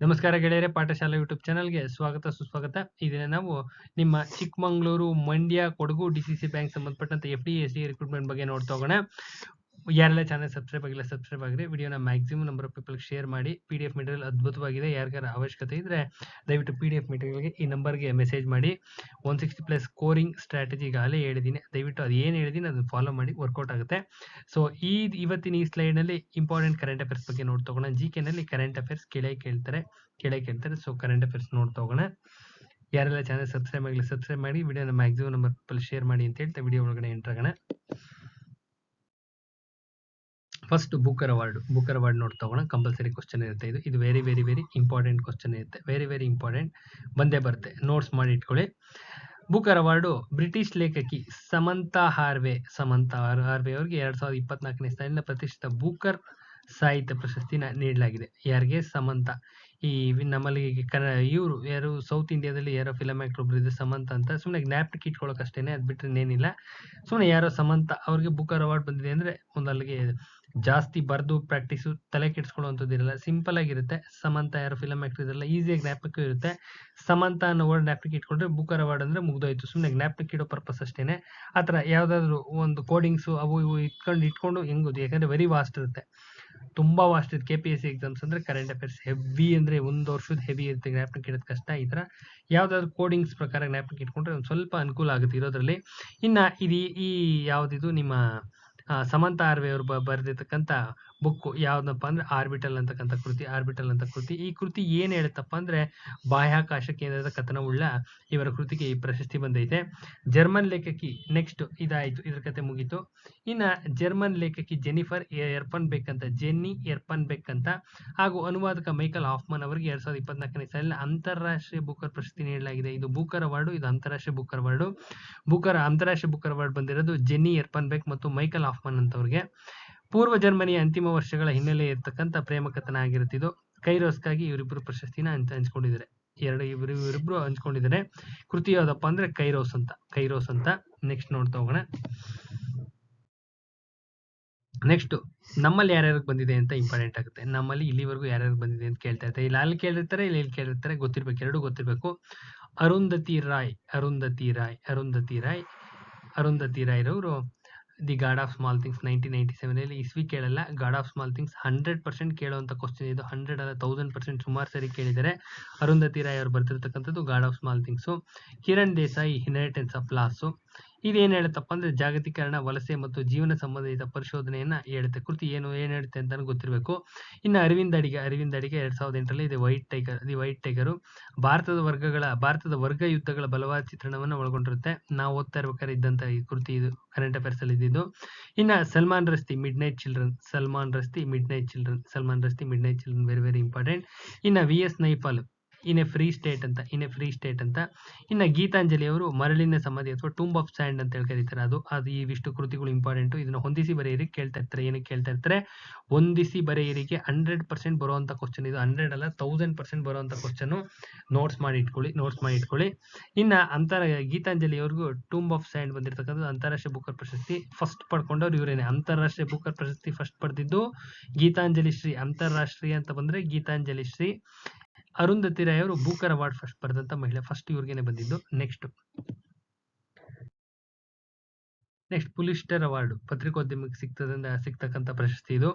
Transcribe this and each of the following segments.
ನಮಸ್ಕಾರ ಗೆಳೆಯರೇ, ಪಾಠಶಾಲಾ ಯೂಟ್ಯೂಬ್ ಚಾನಲ್ಗೆ ಸ್ವಾಗತ ಸುಸ್ವಾಗತ. ಈ ದಿನ ನಾವು ನಿಮ್ಮ ಚಿಕ್ಕಮಗಳೂರು, ಮಂಡ್ಯ, ಕೊಡಗು ಡಿಸಿಸಿ ಬ್ಯಾಂಕ್ ಸಂಬಂಧಪಟ್ಟಂತೆ FD/SDA ರಿಕ್ರೂಟ್ಮೆಂಟ್ ಬಗ್ಗೆ ನೋಡ್ತಾ ಹೋಗೋಣ. ಯಾರೆಲ್ಲ ಚಾನಲ್ ಸಬ್ಸ್ಕ್ರೈಬ್ ಆಗಿಲ್ಲ ಸಬ್ಸ್ಕ್ರೈಬ್ ಆಗಿರಿ. ವಿಡಿಯೋನ maximum number of people share ಮಾಡಿ. PDF ಮೆಟೀರಿಯಲ್ ಅದ್ಭುತವಾಗಿದೆ. ಯಾರಿಗಾರ ಅವಶ್ಯಕತೆ ಇದ್ರೆ ದಯವಿಟ್ಟು PDF ಮೆಟೀರಿಯಲ್ಗೆ ಈ ನಂಬರ್ಗೆ ಮೆಸೇಜ್ ಮಾಡಿ. 160+ ಸ್ಕೋರಿಂಗ್ ಸ್ಟ್ರಾಟಜಿ ಈಗಾಗಲೇ ಹೇಳಿದ್ದೀನಿ. ದಯವಿಟ್ಟು ಅದು ಏನು ಹೇಳಿದ್ದೀನಿ ಅದನ್ನು ಫಾಲೋ ಮಾಡಿ, ವರ್ಕೌಟ್ ಆಗುತ್ತೆ. ಸೊ ಇವತ್ತಿನ ಈ ಸ್ಲೈಡ್ನಲ್ಲಿ ಇಂಪಾರ್ಟೆಂಟ್ ಕರೆಂಟ್ ಅಫೇರ್ಸ್ ಬಗ್ಗೆ ನೋಡ್ತಾ ಹೋಗೋಣ. GK ನಲ್ಲಿ ಕರೆಂಟ್ ಅಫೇರ್ಸ್ ಕೆಳಗೆ ಕೇಳ್ತಾರೆ. ಸೊ ಕರೆಂಟ್ ಅಫೇರ್ಸ್ ನೋಡ್ತಾ ಹೋಗೋಣ. ಯಾರೆಲ್ಲ ಚಾನಲ್ ಸಬ್ಸ್ಕ್ರೈಬ್ ಆಗಿಲ್ಲ ಸಬ್ಸ್ಕ್ರೈಬ್ ಮಾಡಿ. ವಿಡಿಯೋನ ಮ್ಯಾಕ್ಸಿಮಮ್ ನಂಬರ್ ಪೀಪಲ್ ಶೇರ್ ಮಾಡಿ ಅಂತ ಹೇಳ್ತಾ ವಿಡಿಯೋ ಒಳಗಡೆ ಎಂಟರ್ ಆಗೋಣ. ಫಸ್ಟ್ ಬೂಕರ್ ಅವಾರ್ಡ್ ನೋಡ್ತಾ ಹೋಗೋಣ. ಕಂಪಲ್ಸರಿ ಕ್ವಶನ್ ಇರುತ್ತೆ. ಇದು very very very important question ಇರುತ್ತೆ. ವೆರಿ ಇಂಪಾರ್ಟೆಂಟ್ ಬಂದೇ ಬರುತ್ತೆ. ನೋಟ್ಸ್ ಮಾಡಿ ಇಟ್ಕೊಳ್ಳಿ. ಬೂಕರ್ ಅವಾರ್ಡು ಬ್ರಿಟಿಷ್ ಲೇಖಕಿ ಸಮಂತಾ ಹಾರ್ವೆ ಅವರಿಗೆ 2024ನೇ ಸಾಲಿನ ಪ್ರತಿಷ್ಠಿತ ಬೂಕರ್ ಸಾಹಿತ್ಯ ಪ್ರಶಸ್ತಿನ ನೀಡಲಾಗಿದೆ. ಯಾರಿಗೆ? ಸಮಂತಾ. ಈ ನಮ್ಮಲ್ಲಿ ಇವರು ಯಾರು ಸೌತ್ ಇಂಡಿಯಾದಲ್ಲಿ ಯಾರೋ ಫಿಲಮ್ ಆಕ್ಟರ್ ಒಬ್ರು ಇದ್ರು ಸಮಂತಾ ಅಂತ. ಸುಮ್ಮನೆ ಜ್ಞಾಪಕ ಇಟ್ಕೊಳ್ಳೋಕೆ ಅಷ್ಟೇನೆ, ಅದ್ ಬಿಟ್ರೆ ಏನಿಲ್ಲ. ಸುಮ್ಮನೆ ಯಾರೋ ಸಮಂತಾ ಅವ್ರಿಗೆ ಬೂಕರ್ ಅವಾರ್ಡ್ ಬಂದಿದೆ ಅಂದ್ರೆ ಒಂದು ಅಲ್ಲಿಗೆ ಜಾಸ್ತಿ ಬರ್ದು ಪ್ರಾಕ್ಟೀಸು ತಲೆ ಕೆಡಿಸ್ಕೊಳ್ಳುವಂಥದ್ದು ಇರಲ್ಲ. ಸಿಂಪಲ್ ಆಗಿರುತ್ತೆ. ಸಮಂತಾ ಯಾರು ಫಿಲಮ್ ಆಕ್ಟರ್ ಇದೆಲ್ಲ ಈಸಿಯಾಗಿ ಜ್ಞಾಪಕ ಇರುತ್ತೆ. ಸಮಂತಾ ಅನ್ನೋ ವರ್ಡ್ ಜ್ಞಾಪಕ ಇಟ್ಕೊಂಡ್ರೆ ಬೂಕರ್ ಅವಾರ್ಡ್ ಅಂದ್ರೆ ಮುಗ್ದೋಯ್ತು. ಸುಮ್ಮನೆ ಜ್ಞಾಪಕ ಇಡೋ ಪರ್ಪಸ್ ಅಷ್ಟೇನೆ. ಆ ಥರ ಯಾವ್ದಾದ್ರು ಒಂದು ಕೋಡಿಂಗ್ಸು ಅವು ಇವು ಇಟ್ಕೊಂಡು ಹೆಂಗೋದು, ಯಾಕಂದ್ರೆ ವೆರಿ ವಾಸ್ಟ್ ಇರುತ್ತೆ, ತುಂಬಾ ವಾಸ್ಟ್ ಇರುತ್ತೆ. KPSC ಎಕ್ಸಾಮ್ಸ್ ಅಂದ್ರೆ ಕರೆಂಟ್ ಅಫೇರ್ಸ್ ಹೆವಿ ಅಂದ್ರೆ ಒಂದು ವರ್ಷದ ಹೆವಿ ಇರುತ್ತೆ, ಜ್ಞಾಪಕ ಇಡೋದು ಕಷ್ಟ. ಈ ತರ ಯಾವ್ದಾದ್ರು ಕೋಡಿಂಗ್ಸ್ ಪ್ರಕಾರ ಜ್ಞಾಪಕ ಇಟ್ಕೊಂಡ್ರೆ ಒಂದು ಸ್ವಲ್ಪ ಅನುಕೂಲ ಆಗುತ್ತೆ ಇರೋದ್ರಲ್ಲಿ. ಇನ್ನ ಈ ಯಾವ್ದಿದು ನಿಮ್ಮ ಸಮಂತಾ ಹಾರ್ವೆ ಅವರು ಬರೆದಿರ್ತಕ್ಕಂಥ ಬುಕ್ ಯಾವ್ದಪ್ಪ ಅಂದ್ರೆ ಆರ್ಬಿಟಲ್ ಅಂತಕ್ಕಂಥ ಕೃತಿ. ಈ ಕೃತಿ ಏನ್ ಹೇಳುತ್ತಪ್ಪ ಅಂದ್ರೆ ಬಾಹ್ಯಾಕಾಶ ಕೇಂದ್ರದ ಕಥನವುಳ್ಳ ಇವರ ಕೃತಿಗೆ ಈ ಪ್ರಶಸ್ತಿ ಬಂದೈತೆ. ಜರ್ಮನ್ ಲೇಖಕಿ, ನೆಕ್ಸ್ಟ್ ಇದಾಯ್ತು, ಇದ್ರ ಕತೆ ಮುಗೀತು. ಇನ್ನ ಜರ್ಮನ್ ಲೇಖಕಿ ಜೆನ್ನಿ ಎರ್ಪನ್ಬೆಕ್ ಅಂತ ಹಾಗೂ ಅನುವಾದಕ ಮೈಕಲ್ ಹಾಫ್ಮನ್ ಅವರಿಗೆ 2024ನೇ ಸಾಲಿನ ಅಂತಾರಾಷ್ಟ್ರೀಯ ಬೂಕರ್ ಪ್ರಶಸ್ತಿ ನೀಡಲಾಗಿದೆ. ಇದು ಬೂಕರ್ ಅವಾರ್ಡು, ಇದು ಅಂತಾರಾಷ್ಟ್ರೀಯ ಬೂಕರ್ ಅವಾರ್ಡು. ಅಂತಾರಾಷ್ಟ್ರೀಯ ಬೂಕರ್ ಅವಾರ್ಡ್ ಬಂದಿರೋದು ಜೆನ್ನಿ ಎರ್ಪನ್ಬೆಕ್ ಮತ್ತು ಮೈಕಲ್ ಹಾಫ್ಮನ್ ಅಂತವ್ರಿಗೆ. ಪೂರ್ವ ಜರ್ಮನಿಯ ಅಂತಿಮ ವರ್ಷಗಳ ಹಿನ್ನೆಲೆ ಇರ್ತಕ್ಕಂಥ ಪ್ರೇಮ ಕಥನ ಆಗಿರುತ್ತಿದ್ದು ಕೈರೋಸ್ಗಾಗಿ ಇವರಿಬ್ರು ಪ್ರಶಸ್ತಿನ ಹಂಚ್ಕೊಂಡಿದ್ದಾರೆ. ಇವರಿಬ್ರು ಹಂಚ್ಕೊಂಡಿದ್ದಾರೆ. ಕೃತಿ ಯಾವ್ದಪ್ಪ ಅಂದ್ರೆ ಕೈರೋಸ್ ಅಂತ. ನೆಕ್ಸ್ಟ್ ನೋಡ್ತಾ ಹೋಗೋಣ. ನೆಕ್ಸ್ಟ್ ನಮ್ಮಲ್ಲಿ ಯಾರ್ಯಾರಿಗೆ ಬಂದಿದೆ ಅಂತ ಇಂಪಾರ್ಟೆಂಟ್ ಆಗುತ್ತೆ. ನಮ್ಮಲ್ಲಿ ಇಲ್ಲಿವರೆಗೂ ಯಾರ್ಯಾರಿಗೆ ಬಂದಿದೆ ಅಂತ ಕೇಳ್ತಾ ಇರ್ತಾರೆ. ಇಲ್ಲಿ ಕೇಳಿರ್ತಾರೆ, ಇಲ್ಲಿ ಕೇಳಿರ್ತಾರೆ, ಗೊತ್ತಿರ್ಬೇಕು, ಎರಡೂ ಗೊತ್ತಿರ್ಬೇಕು. ಅರುಂಧತಿ ರಾಯ್ ರವರು the God of Small Things 1997 ಇಸ್ವಿ ಕೇಳಲ್ಲ. ಗಾಡ್ ಆಫ್ ಸ್ಮಾಲ್ ಥಿಂಗ್ಸ್ 100% ಕೇಳುವಂತ ಕ್ವಶನ್ ಇದು. 100 ಅಲ್ಲ 1000% ಸುಮಾರು ಸರಿ ಕೇಳಿದ್ದಾರೆ. ಅರುಂಧತಿ ರಾಯ್ ಅವರು ಬರ್ತಿರ್ತಕ್ಕಂಥದ್ದು God of Small Things. Kiran Desai Inheritance of Loss. ಇದೇನ್ ಹೇಳುತ್ತಪ್ಪ ಅಂದ್ರೆ ಜಾಗತೀಕರಣ, ವಲಸೆ ಮತ್ತು ಜೀವನ ಸಂಬಂಧಿತ ಪರಿಶೋಧನೆಯನ್ನ ಹೇಳುತ್ತೆ. ಕೃತಿ ಏನು ಹೇಳುತ್ತೆ ಅಂತ ಗೊತ್ತಿರಬೇಕು. ಇನ್ನು ಅರವಿಂದ್ ಅಡಿಗ 2008ರಲ್ಲಿ ದಿ ವೈಟ್ ಟೈಗರ್ ಭಾರತದ ವರ್ಗ ಯುದ್ಧಗಳ ಬಲವಾದ ಚಿತ್ರಣವನ್ನು ಒಳಗೊಂಡಿರುತ್ತೆ. ನಾವು ಓದ್ತಾ ಇರ್ಬೇಕಾದ್ರೆ ಇದ್ದಂತ ಈ ಕೃತಿ, ಇದು ಕರೆಂಟ್ ಅಫೇರ್ಸ್ ಅಲ್ಲಿ ಇದ್ದಿದ್ದು. ಇನ್ನ Salman Rushdie midnight children very very important. ಇನ್ನ VS Naipaul in a free state ಅಂತ. ಇನ್ನ ಗೀತಾಂಜಲಿ ಅವರು ಮರಳಿನ ಸಮಾಧಿ ಅಥವಾ ಟೂಂಬ್ ಆಫ್ ಸ್ಯಾಂಡ್ ಅಂತ ಕರೀತಾರೆ. ಅದು ಇವಿಷ್ಟು ಕೃತಿಗಳು ಇಂಪಾರ್ಟೆಂಟ್. ಇದನ್ನ ಹೊಂದಿಸಿ ಬರೆಯಿರಿ ಕೇಳ್ತಾ ಇರ್ತಾರೆ. ಏನಕ್ಕೆ ಕೇಳ್ತಾ ಇರ್ತಾರೆ? ಹೊಂದಿಸಿ ಬರೆಯಿರಿಗೆ 100% ಬರುವಂತ ಕ್ವಶನ್ ಇದು. 100 ಅಲ್ಲ 1000% ಬರುವಂತ ಕ್ವಶನ್. ನೋಟ್ಸ್ ಮಾಡಿ ಇಟ್ಕೊಳ್ಳಿ. ಇನ್ನ ಗೀತಾಂಜಲಿ ಅವ್ರಿಗೂ ಟೂಂಬ್ ಆಫ್ ಸ್ಯಾಂಡ್ ಬಂದಿರತಕ್ಕಂಥದ್ದು ಅಂತಾರಾಷ್ಟ್ರೀಯ ಬೂಕರ್ ಪ್ರಶಸ್ತಿ ಫಸ್ಟ್ ಪಡ್ಕೊಂಡವ್ರು ಇವರೇನೆ. ಅಂತಾರಾಷ್ಟ್ರೀಯ ಬೂಕರ್ ಪ್ರಶಸ್ತಿ ಫಸ್ಟ್ ಪಡೆದಿದ್ದು ಗೀತಾಂಜಲಿ ಶ್ರೀ. ಅಂತಾರಾಷ್ಟ್ರೀಯ ಅಂತ ಬಂದ್ರೆ ಗೀತಾಂಜಲಿ ಶ್ರೀ. ಅರುಂಧತಿ ರಾಯ್ ಅವರು ಬೂಕರ್ ಅವಾರ್ಡ್ ಫಸ್ಟ್ ಪಡೆದಂತ ಮಹಿಳೆ. ಫಸ್ಟ್ ಇವ್ರಿಗೇನೆ ಬಂದಿದ್ದು. ನೆಕ್ಸ್ಟ್ ಪುಲಿಸ್ಟರ್ ಅವಾರ್ಡ್ ಪತ್ರಿಕೋದ್ಯಮಕ್ಕೆ ಸಿಗ್ತಕ್ಕಂಥ ಪ್ರಶಸ್ತಿ ಇದು.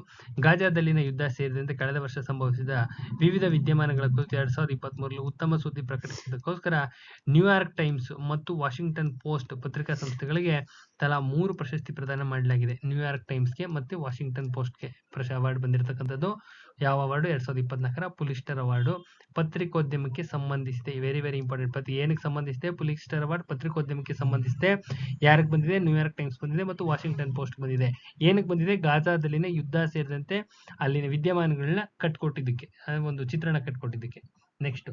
ಗಾಜಾದಲ್ಲಿನ ಯುದ್ಧ ಸೇರಿದಂತೆ ಕಳೆದ ವರ್ಷ ಸಂಭವಿಸಿದ ವಿವಿಧ ವಿದ್ಯಮಾನಗಳ ಕುರಿತು 2023ರಲ್ಲಿ ಉತ್ತಮ ಸುದ್ದಿ ಪ್ರಕಟಿಸಿದ್ದಕ್ಕೋಸ್ಕರ ನ್ಯೂಯಾರ್ಕ್ ಟೈಮ್ಸ್ ಮತ್ತು ವಾಷಿಂಗ್ಟನ್ ಪೋಸ್ಟ್ ಪತ್ರಿಕಾ ಸಂಸ್ಥೆಗಳಿಗೆ ತಲಾ 3 ಪ್ರಶಸ್ತಿ ಪ್ರದಾನ ಮಾಡಲಾಗಿದೆ. ನ್ಯೂಯಾರ್ಕ್ ಟೈಮ್ಸ್ಗೆ ಮತ್ತೆ ವಾಷಿಂಗ್ಟನ್ ಪೋಸ್ಟ್ಗೆ ಅವಾರ್ಡ್ ಬಂದಿರತಕ್ಕಂಥದ್ದು. ಯಾವ ಅವಾರ್ಡು? 2024ರ ಪುಲಿಸ್ಟರ್ ಅವಾರ್ಡು. ಪತ್ರಿಕೋದ್ಯಮಕ್ಕೆ ಸಂಬಂಧಿಸಿದೆ. Very very important. ಏನಕ್ಕೆ ಸಂಬಂಧಿಸಿದೆ? ಪುಲಿಸ್ಟರ್ ಅವಾರ್ಡ್ ಪತ್ರಿಕೋದ್ಯಮಕ್ಕೆ ಸಂಬಂಧಿಸಿದೆ. ಯಾರಿಗೆ ಬಂದಿದೆ? ನ್ಯೂಯಾರ್ಕ್ ಟೈಮ್ಸ್ ಬಂದಿದೆ ಮತ್ತು ವಾಷಿಂಗ್ಟನ್ ಪೋಸ್ಟ್ ಬಂದಿದೆ. ಏನಕ್ಕೆ ಬಂದಿದೆ? ಗಾಜಾದಲ್ಲಿನ ಯುದ್ಧ ಸೇರಿದಂತೆ ಅಲ್ಲಿನ ವಿದ್ಯಮಾನಗಳನ್ನ ಕಟ್ಕೊಟ್ಟಿದ್ದಕ್ಕೆ, ಒಂದು ಚಿತ್ರಣ ಕಟ್ಕೊಟ್ಟಿದ್ದಕ್ಕೆ. Next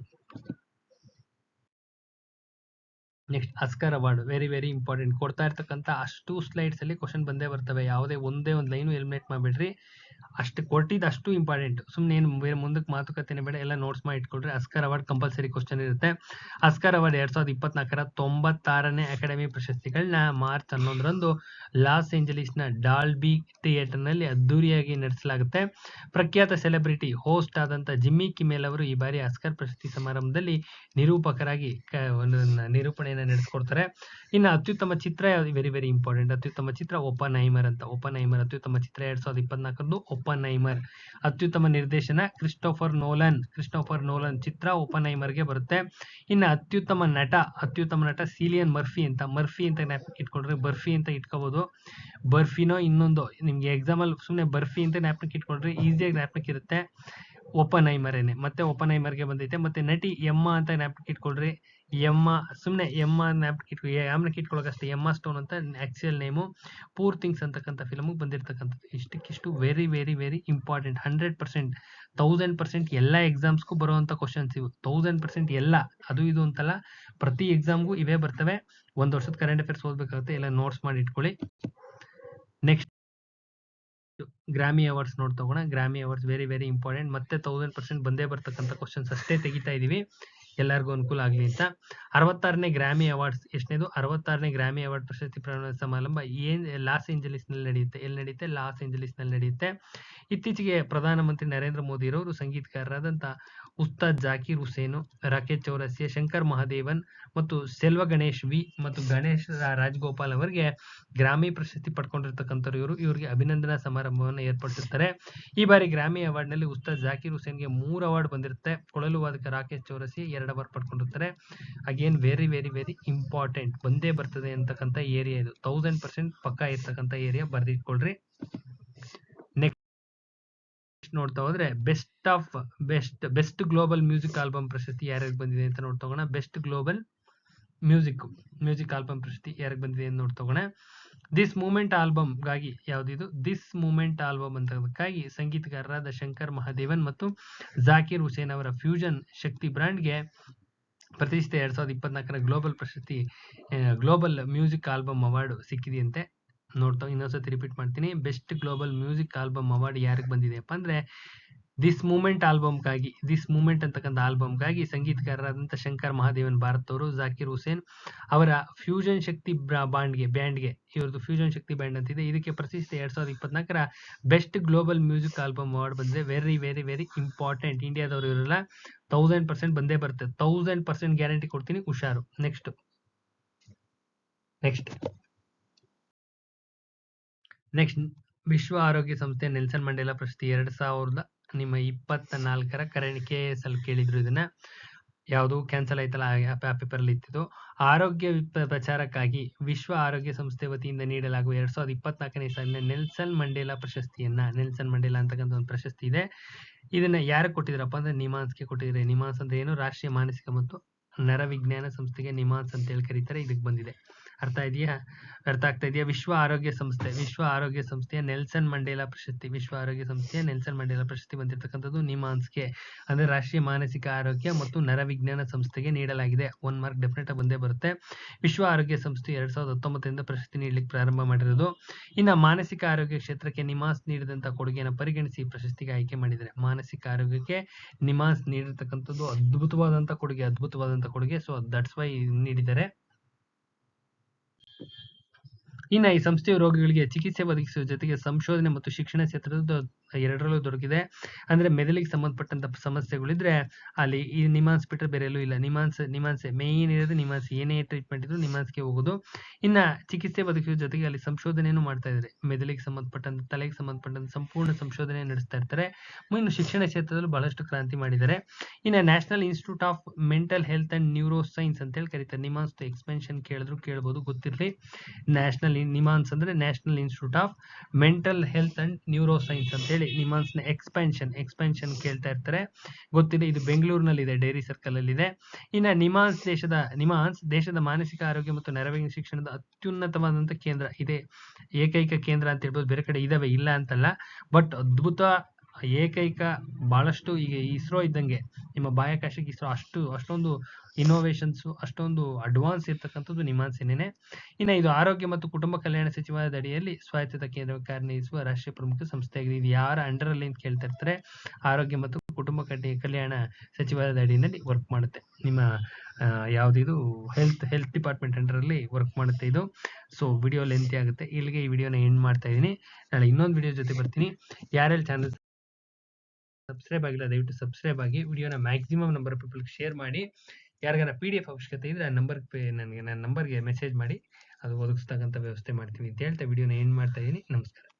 Oscar award very very important. ಕೊಡ್ತಾ ಇರ್ತಕ್ಕಂಥ ಅಷ್ಟು ಸ್ಲೈಡ್ಸ್ ಅಲ್ಲಿ ಕ್ವಶನ್ ಬಂದೇ ಬರ್ತವೆ. ಯಾವುದೇ ಒಂದೇ ಒಂದು ಲೈನು ಎಲಿಮಿನೇಟ್ ಮಾಡ್ಬಿಡ್ರಿ. ಅಷ್ಟು ಕೊಟ್ಟಿದ್ದು ಅಷ್ಟು ಇಂಪಾರ್ಟೆಂಟ್. ಸುಮ್ಮನೆ ಏನು ಬೇರೆ ಮುಂದಕ್ಕೆ ಮಾತುಕತೆನೇ ಬೇಡ, ಎಲ್ಲ ನೋಟ್ಸ್ ಮಾಡಿ ಇಟ್ಕೊಳ್ರಿ. ಆಸ್ಕರ್ ಅವಾರ್ಡ್ ಕಂಪಲ್ಸರಿ ಕ್ವಶನ್ ಇರುತ್ತೆ. ಆಸ್ಕರ್ ಅವಾರ್ಡ್ 2024ರ 96ನೇ ಅಕಾಡೆಮಿ ಪ್ರಶಸ್ತಿಗಳನ್ನ ಮಾರ್ಚ್ 11ರಂದು ಲಾಸ್ ಏಂಜಲೀಸ್ನ ಡಾಲ್ಬಿ ಥಿಯೇಟರ್ನಲ್ಲಿ ಅದ್ದೂರಿಯಾಗಿ ನಡೆಸಲಾಗುತ್ತೆ. ಪ್ರಖ್ಯಾತ ಸೆಲೆಬ್ರಿಟಿ ಹೋಸ್ಟ್ ಆದಂತ ಜಿಮ್ಮಿ ಕಿಮೆಲ್ ಅವರು ಈ ಬಾರಿ ಆಸ್ಕರ್ ಪ್ರಶಸ್ತಿ ಸಮಾರಂಭದಲ್ಲಿ ನಿರೂಪಕರಾಗಿ ಒಂದು ನಿರೂಪಣೆಯನ್ನು ನಡೆಸ್ಕೊಡ್ತಾರೆ. ಇನ್ನು ಅತ್ಯುತ್ತಮ ಚಿತ್ರ ಯಾವುದು, ವೆರಿ ವೆರಿ ಇಂಪಾರ್ಟೆಂಟ್. ಅತ್ಯುತ್ತಮ ಚಿತ್ರ ಒಪನ್ಹೈಮರ್ ಅಂತ. ಒಪನ್ಹೈಮರ್ ಅತ್ಯುತ್ತಮ ಚಿತ್ರ 2024 ಒಪನ್ಹೈಮರ್. ಅತ್ಯುತ್ತಮ ನಿರ್ದೇಶನ ಕ್ರಿಸ್ಟೋಫರ್ ನೋಲನ್ ಚಿತ್ರ ಒಪನ್ಹೈಮರ್ಗೆ ಬರುತ್ತೆ. ಇನ್ನು ಅತ್ಯುತ್ತಮ ನಟ ಸಿಲಿಯನ್ ಮರ್ಫಿ ಅಂತ ಜ್ಞಾಪಕ ಇಟ್ಕೊಂಡ್ರೆ ಬರ್ಫಿ ಅಂತ ಇಟ್ಕೋಬಹುದು. ಬರ್ಫಿನೋ ಇನ್ನೊಂದು ನಿಮ್ಗೆ ಎಕ್ಸಾಮ್ ಅಲ್ಲಿ ಸುಮ್ಮನೆ ಬರ್ಫಿ ಅಂತ ಜ್ಞಾಪಕ ಇಟ್ಕೊಂಡ್ರೆ ಈಸಿಯಾಗಿ ಜ್ಞಾಪಕ ಇರುತ್ತೆ. ಒಪನ್ಹೈಮರೇನೆ. ಮತ್ತೆ ಒಪನ್ಹೈಮರ್ಗೆ ಬಂದೈತೆ. ಮತ್ತೆ ನಟಿ ಎಮ್ಮಾ ಅಂತ ಜ್ಞಾಪಕ ಇಟ್ಕೊಳ್ರಿ. ಎಮ್ಮಾ ಸುಮ್ಮನೆ ಎಮ್ಮಾ ಜ್ಞಾಪಕ ಇಟ್ಕೊಳ್ಳೋಕಷ್ಟೇ. ಎಮ್ಮಾ ಸ್ಟೋನ್ ಅಂತ ಆಕ್ಚುಯಲ್ ನೇಮು. ಪೂರ್ ಥಿಂಗ್ಸ್ ಅಂತಕ್ಕಂಥ ಫಿಲಮ್ ಬಂದಿರತಕ್ಕಂಥದ್ದು. ಇಷ್ಟಕ್ಕಿಷ್ಟು ವೆರಿ ವೆರಿ ವೆರಿ ಇಂಪಾರ್ಟೆಂಟ್. 100% 1000% ಎಲ್ಲ ಎಕ್ಸಾಮ್ಸ್ಗೂ ಬರುವಂತ ಕ್ವಶನ್ಸ್ ಇವು. 1000% ಎಲ್ಲ ಅದು ಇದು ಅಂತಲ್ಲ, ಪ್ರತಿ ಎಕ್ಸಾಮ್ಗೂ ಇವೇ ಬರ್ತವೆ. ಒಂದ್ ವರ್ಷದ ಕರೆಂಟ್ ಅಫೇರ್ಸ್ ಓದ್ಬೇಕಾಗುತ್ತೆ. ಎಲ್ಲ ನೋಟ್ಸ್ ಮಾಡಿ ಇಟ್ಕೊಳ್ಳಿ. ನೆಕ್ಸ್ಟ್ ಗ್ರಾಮಿ ಅವಾರ್ಡ್ಸ್ ನೋಡ್ತೋಗೋಣ. Grammy awards very very important. ಮತ್ತೆ 1000% ಬಂದೇ ಬರ್ತಕ್ಕಂಥ ಕ್ವಶನ್ಸ್ ಅಷ್ಟೇ ತೆಗಿತಾ ಇದೀವಿ, ಎಲ್ಲರಿಗೂ ಅನುಕೂಲ ಆಗಲಿ ಅಂತ. 66ನೇ ಗ್ರಾಮಿ ಅವಾರ್ಡ್ಸ್ ಎಷ್ಟನೇದು? 66ನೇ ಗ್ರಾಮಿ ಅವಾರ್ಡ್ ಪ್ರಶಸ್ತಿ ಪ್ರದಾನ ಸಮಾರಂಭ ಲಾಸ್ ಏಂಜಲೀಸ್ ನಲ್ಲಿ ನಡೆಯುತ್ತೆ. ಎಲ್ಲಿ ನಡೆಯುತ್ತೆ? ಲಾಸ್ ಏಂಜಲೀಸ್ ನಲ್ಲಿ ನಡೆಯುತ್ತೆ. ಇತ್ತೀಚೆಗೆ ಪ್ರಧಾನಮಂತ್ರಿ ನರೇಂದ್ರ ಮೋದಿ ರವರು ಸಂಗೀತಗಾರರಾದಂತ ಉಸ್ತಾದ್ ಜಾಕೀರ್ ಹುಸೇನ್, ರಾಕೇಶ್ ಚೌರಸಿಯಾ, ಶಂಕರ್ ಮಹಾದೇವನ್ ಮತ್ತು ಸೆಲ್ವ ಗಣೇಶ್ ವಿ ಮತ್ತು ಗಣೇಶ್ ರಾಜಗೋಪಾಲ್ ಅವರಿಗೆ ಗ್ರಾಮಿ ಪ್ರಶಸ್ತಿ ಪಡ್ಕೊಂಡಿರ್ತಕ್ಕಂಥವ್ರು. ಇವ್ರಿಗೆ ಅಭಿನಂದನಾ ಸಮಾರಂಭವನ್ನು ಏರ್ಪಡಿಸಿರ್ತಾರೆ. ಈ ಬಾರಿ ಗ್ರಾಮಿ ಅವಾರ್ಡ್ ನಲ್ಲಿ ಉಸ್ತಾದ್ ಜಾಕೀರ್ ಹುಸೇನ್ಗೆ 3 ಅವಾರ್ಡ್ ಬಂದಿರುತ್ತೆ. ಕೊಳಲು ವಾದಕ ರಾಕೇಶ್ ಚೌರಸಿ 2 ಅವಾರ್ಡ್ ಪಡ್ಕೊಂಡಿರ್ತಾರೆ. Again very very very important. ಬಂದೇ ಬರ್ತದೆ ಅಂತಕ್ಕಂಥ ಏರಿಯಾ ಇದು. 1000% ಪಕ್ಕಾ ಇರ್ತಕ್ಕಂಥ ಏರಿಯಾ ಬರ್ದಿಟ್ಕೊಳ್ರಿ. ನೆಕ್ಸ್ಟ್ ನೋಡ್ತಾ ಹೋದ್ರೆ ಬೆಸ್ಟ್ ಗ್ಲೋಬಲ್ ಮ್ಯೂಸಿಕ್ ಆಲ್ಬಮ್ ಪ್ರಶಸ್ತಿ ಯಾರ್ಯಾರಿಗೆ ಬಂದಿದೆ ಅಂತ ನೋಡ್ತೋಗೋಣ. ಬೆಸ್ಟ್ ಗ್ಲೋಬಲ್ ಮ್ಯೂಸಿಕ್ ಆಲ್ಬಮ್ ಪ್ರಶಸ್ತಿ ಯಾರಿಗೆ ಬಂದಿದೆ ಅಂತ ನೋಡ್ತೋಗೋಣ. ದಿಸ್ ಮೂಮೆಂಟ್ ಆಲ್ಬಮ್ ಗಾಗಿ ಯಾವ್ದಿದು? ದಿಸ್ ಮೂಮೆಂಟ್ ಆಲ್ಬಮ್ ಅಂತಕ್ಕಾಗಿ ಸಂಗೀತಗಾರರಾದ ಶಂಕರ್ ಮಹಾದೇವನ್ ಮತ್ತು ಜಾಕೀರ್ ಹುಸೇನ್ ಅವರ ಫ್ಯೂಷನ್ ಶಕ್ತಿ ಬ್ರಾಂಡ್ಗೆ ಪ್ರತಿಷ್ಠಿತ 2024ರ ಗ್ಲೋಬಲ್ ಪ್ರಶಸ್ತಿ ಗ್ಲೋಬಲ್ ಮ್ಯೂಸಿಕ್ ಆಲ್ಬಮ್ ಅವಾರ್ಡ್ ಸಿಕ್ಕಿದೆಯಂತೆ. ಇನ್ನೊಂದ್ಸತಿ ರಿಪೀಟ್ ಮಾಡ್ತೀನಿ. Best global music album award ಯಾರಿಗೆ ಬಂದಿದೆಯಪ್ಪ ಅಂದ್ರೆ ದಿಸ್ ಮೂಮೆಂಟ್ ಅಂತಕ್ಕಂಥ ಆಲ್ಬಮ್ಗಾಗಿ ಸಂಗೀತಗಾರರಾದಂಥ ಶಂಕರ್ ಮಹಾದೇವನ್ ಭಾರತ್ ಅವರು, ಜಾಕೀರ್ ಹುಸೇನ್ ಅವರ ಫ್ಯೂಷನ್ ಶಕ್ತಿ ಬ್ಯಾಂಡ್ಗೆ ಇವ್ರದ್ದು ಫ್ಯೂಷನ್ ಶಕ್ತಿ ಬ್ಯಾಂಡ್ ಅಂತಿದೆ. ಇದಕ್ಕೆ ಪ್ರತಿಷ್ಠಿತ 2024ರ best global music album award ಬಂದಿದೆ. Very very very important. ಇಂಡಿಯಾದವರು ಇರಲ್ಲ, 1000% ಬಂದೇ ಬರುತ್ತೆ. 1000% ಗ್ಯಾರಂಟಿ ಕೊಡ್ತೀನಿ, ಹುಷಾರು. ನೆಕ್ಸ್ಟ್ ವಿಶ್ವ ಆರೋಗ್ಯ ಸಂಸ್ಥೆ ನೆಲ್ಸನ್ ಮಂಡೇಲಾ ಪ್ರಶಸ್ತಿ 2024ರ KS ಅಲ್ಲಿ ಕೇಳಿದ್ರು. ಇದನ್ನ ಯಾವುದು ಕ್ಯಾನ್ಸಲ್ ಆಯ್ತಲ್ಲ, ಆ ಪೇಪರ್ ಅಲ್ಲಿ ಇತ್ತಿದ್ದು. ಆರೋಗ್ಯ ಪ್ರಚಾರಕ್ಕಾಗಿ ವಿಶ್ವ ಆರೋಗ್ಯ ಸಂಸ್ಥೆ ವತಿಯಿಂದ ನೀಡಲಾಗುವ 2024ನೇ ಸಾಲಿನ ನೆಲ್ಸನ್ ಮಂಡೇಲಾ ಪ್ರಶಸ್ತಿಯನ್ನ, ನೆಲ್ಸನ್ ಮಂಡೇಲಾ ಅಂತಕ್ಕಂಥ ಒಂದು ಪ್ರಶಸ್ತಿ ಇದೆ. ಇದನ್ನ ಯಾರು ಕೊಟ್ಟಿದ್ರಪ್ಪ ಅಂದ್ರೆ ನಿಮಾನ್ಸ್ಗೆ ಕೊಟ್ಟಿದ್ದಾರೆ. ನಿಮಾನ್ಸ್ ಅಂದ್ರೆ ಏನು? ರಾಷ್ಟ್ರೀಯ ಮಾನಸಿಕ ಮತ್ತು ನರವಿಜ್ಞಾನ ಸಂಸ್ಥೆಗೆ ನಿಮಾನ್ಸ್ ಅಂತ ಹೇಳಿ ಕರೀತಾರೆ. ಇದಕ್ಕೆ ಬಂದಿದೆ. ಅರ್ಥ ಆಗ್ತಾ ಇದೆಯಾ? ವಿಶ್ವ ಆರೋಗ್ಯ ಸಂಸ್ಥೆಯ ನೆಲ್ಸನ್ ಮಂಡೇಲಾ ಪ್ರಶಸ್ತಿ, ವಿಶ್ವ ಆರೋಗ್ಯ ಸಂಸ್ಥೆಯ ನೆಲ್ಸನ್ ಮಂಡೇಲಾ ಪ್ರಶಸ್ತಿ ಬಂದಿರತಕ್ಕಂಥದ್ದು ನಿಮಾನ್ಸ್ಗೆ, ಅಂದ್ರೆ ರಾಷ್ಟ್ರೀಯ ಮಾನಸಿಕ ಆರೋಗ್ಯ ಮತ್ತು ನರವಿಜ್ಞಾನ ಸಂಸ್ಥೆಗೆ ನೀಡಲಾಗಿದೆ. 1 ಮಾರ್ಕ್ ಡೆಫಿನೆಟ್ ಬಂದೇ ಬರುತ್ತೆ. ವಿಶ್ವ ಆರೋಗ್ಯ ಸಂಸ್ಥೆ 2019ರಿಂದ ಪ್ರಶಸ್ತಿ ನೀಡಲಿಕ್ಕೆ ಪ್ರಾರಂಭ ಮಾಡಿರೋದು. ಇನ್ನು ಮಾನಸಿಕ ಆರೋಗ್ಯ ಕ್ಷೇತ್ರಕ್ಕೆ ನಿಮಾನ್ಸ್ ನೀಡಿದಂತ ಕೊಡುಗೆಯನ್ನು ಪರಿಗಣಿಸಿ ಪ್ರಶಸ್ತಿಗೆ ಆಯ್ಕೆ ಮಾಡಿದ್ದಾರೆ. ಮಾನಸಿಕ ಆರೋಗ್ಯಕ್ಕೆ ನಿಮಾನ್ಸ್ ನೀಡಿರ್ತಕ್ಕಂಥದ್ದು ಅದ್ಭುತವಾದಂತ ಕೊಡುಗೆ. ಸೊ ದಟ್ಸ್ ವೈ ನೀಡಿದ್ದಾರೆ. ಇನ್ನು ಈ ಸಂಸ್ಥೆಯು ರೋಗಿಗಳಿಗೆ ಚಿಕಿತ್ಸೆ ಒದಗಿಸುವ ಜೊತೆಗೆ ಸಂಶೋಧನೆ ಮತ್ತು ಶಿಕ್ಷಣ ಕ್ಷೇತ್ರದ ಎರಡರಲ್ಲೂ ದೊರಕಿದೆ. ಅಂದ್ರೆ ಮೆದುಳಿಗೆ ಸಂಬಂಧಪಟ್ಟಂತ ಸಮಸ್ಯೆಗಳಿದ್ರೆ ಅಲ್ಲಿ ಈ ನಿಮಾನ್ಸ್ ಬಿಟ್ಟರೆ ಬೇರೆ ಎಲ್ಲೂ ಇಲ್ಲ. ನಿಮಾನ್ಸ್ ಮೇನ್ ಇರೋದು ನಿಮಾನ್ಸ್. ಏನೇ ಟ್ರೀಟ್ಮೆಂಟ್ ಇದ್ರು ನಿಮಾನ್ಸ್ಗೆ ಹೋಗೋದು. ಇನ್ನ ಚಿಕಿತ್ಸೆ ಒದಗಿಸುವ ಜೊತೆಗೆ ಅಲ್ಲಿ ಸಂಶೋಧನೆಯನ್ನು ಮಾಡ್ತಾ ಇದ್ದಾರೆ. ಮೆದುಳಿಗೆ ಸಂಬಂಧಪಟ್ಟಂತ, ತಲೆಗೆ ಸಂಬಂಧಪಟ್ಟಂತ ಸಂಪೂರ್ಣ ಸಂಶೋಧನೆ ನಡೆಸ್ತಾ ಇರ್ತಾರೆ. ಇನ್ನು ಶಿಕ್ಷಣ ಕ್ಷೇತ್ರದಲ್ಲೂ ಬಹಳಷ್ಟು ಕ್ರಾಂತಿ ಮಾಡಿದ್ದಾರೆ. ಇನ್ನು national institute of mental health and neuro science ಅಂತ ಹೇಳಿ ಕರೀತಾರೆ. ನಿಮಾನ್ಸ್ ಎಕ್ಸ್ಪೆನ್ಷನ್ ಕೇಳ್ಬೋದು, ಗೊತ್ತಿರಲಿ. ನಿಮಾನ್ಸ್ ಅಂದ್ರೆ national institute of mental health and neuro science ಅಂತ ಹೇಳಿ ನಿಮಾನ್ಸ್ ನ ಎಕ್ಸ್ಪೆನ್ಷನ್ ಕೇಳ್ತಾ ಇರ್ತಾರೆ, ಗೊತ್ತಿದೆ. ಇದು ಬೆಂಗಳೂರಿನಲ್ಲಿ ಇದೆ, ಡೈರಿ ಸರ್ಕಲ್ ಅಲ್ಲಿ ಇದೆ. ಇನ್ನು ನಿಮಾನ್ಸ್ ದೇಶದ ಮಾನಸಿಕ ಆರೋಗ್ಯ ಮತ್ತು ನರವಿಜ್ಞಾನ ಶಿಕ್ಷಣದ ಅತ್ಯುನ್ನತವಾದಂತ ಕೇಂದ್ರ ಇದೆ. ಏಕೈಕ ಕೇಂದ್ರ ಅಂತ ಹೇಳ್ಬೋದು. ಬೇರೆ ಕಡೆ ಇದಾವೆ, ಇಲ್ಲ ಅಂತಲ್ಲ, ಬಟ್ ಅದ್ಭುತ ಏಕೈಕ ಬಹಳಷ್ಟು ಈಗ ಇಸ್ರೋ ಇದ್ದಂಗೆ ನಿಮ್ಮ ಬಾಹ್ಯಾಕಾಶಕ್ಕೆ ಇಸ್ರೋ ಅಷ್ಟೊಂದು ಇನ್ನೋವೇಷನ್ಸ್ ಅಷ್ಟೊಂದು ಅಡ್ವಾನ್ಸ್ ಇರ್ತಕ್ಕಂಥದ್ದು ನಿಮಾನ್ಸ್ ಸೇನೆನೇ. ಇನ್ನು ಇದು ಆರೋಗ್ಯ ಮತ್ತು ಕುಟುಂಬ ಕಲ್ಯಾಣ ಸಚಿವಾಲಯದ ಅಡಿಯಲ್ಲಿ ಸ್ವಾಯತ್ತತಾ ಕೇಂದ್ರ ಕಾರ್ಯನಿರ್ವಹಿಸುವ ರಾಷ್ಟ್ರೀಯ ಪ್ರಮುಖ ಸಂಸ್ಥೆಯಾಗಿದೆ. ಇದು ಯಾರ ಅಂಡರ್ ಅಲ್ಲಿ ಅಂತ ಕೇಳ್ತಾ ಇರ್ತಾರೆ, ಆರೋಗ್ಯ ಮತ್ತು ಕುಟುಂಬ ಕಲ್ಯಾಣ ಸಚಿವಾಲಯದ ಅಡಿಯಲ್ಲಿ ವರ್ಕ್ ಮಾಡುತ್ತೆ. ನಿಮ್ಮ ಯಾವುದಿದು ಹೆಲ್ತ್ ಡಿಪಾರ್ಟ್ಮೆಂಟ್ ಅಂಡರ್ ಅಲ್ಲಿ ವರ್ಕ್ ಮಾಡುತ್ತೆ ಇದು. ಸೊ ವಿಡಿಯೋ ಲೆಂತಿ ಆಗುತ್ತೆ, ಇಲ್ಲಿಗೆ ಈ ವಿಡಿಯೋನ ಎಂಡ್ ಮಾಡ್ತಾ ಇದೀನಿ. ನಾಳೆ ಇನ್ನೊಂದು ವಿಡಿಯೋ ಜೊತೆ ಬರ್ತೀನಿ. ಯಾರ್ಯಾರು ಚಾನಲ್ ಸಬ್ಸ್ಕ್ರೈಬ್ ಆಗಿಲ್ಲ ದಯವಿಟ್ಟು ಸಬ್ಸ್ಕ್ರೈಬ್ ಆಗಿ, ವಿಡಿಯೋನ ಮ್ಯಾಕ್ಸಿಮಮ್ ನಂಬರ್ ಆಫ್ ಪೀಪಲ್ಗೆ ಶೇರ್ ಮಾಡಿ. ಯಾರಿಗಾರ PDF ಅವಶ್ಯಕತೆ ಇದ್ರೆ ಆ ನನ್ನ ನಂಬರ್ಗೆ ಮೆಸೇಜ್ ಮಾಡಿ, ಅದು ಒದಗಿಸ್ತಕ್ಕಂಥ ವ್ಯವಸ್ಥೆ ಮಾಡ್ತೀವಿ ಅಂತ ಹೇಳ್ತಾ ವಿಡಿಯೋನ ಎಂಡ್ ಮಾಡ್ತಾ ಇದೀನಿ. ನಮಸ್ಕಾರ.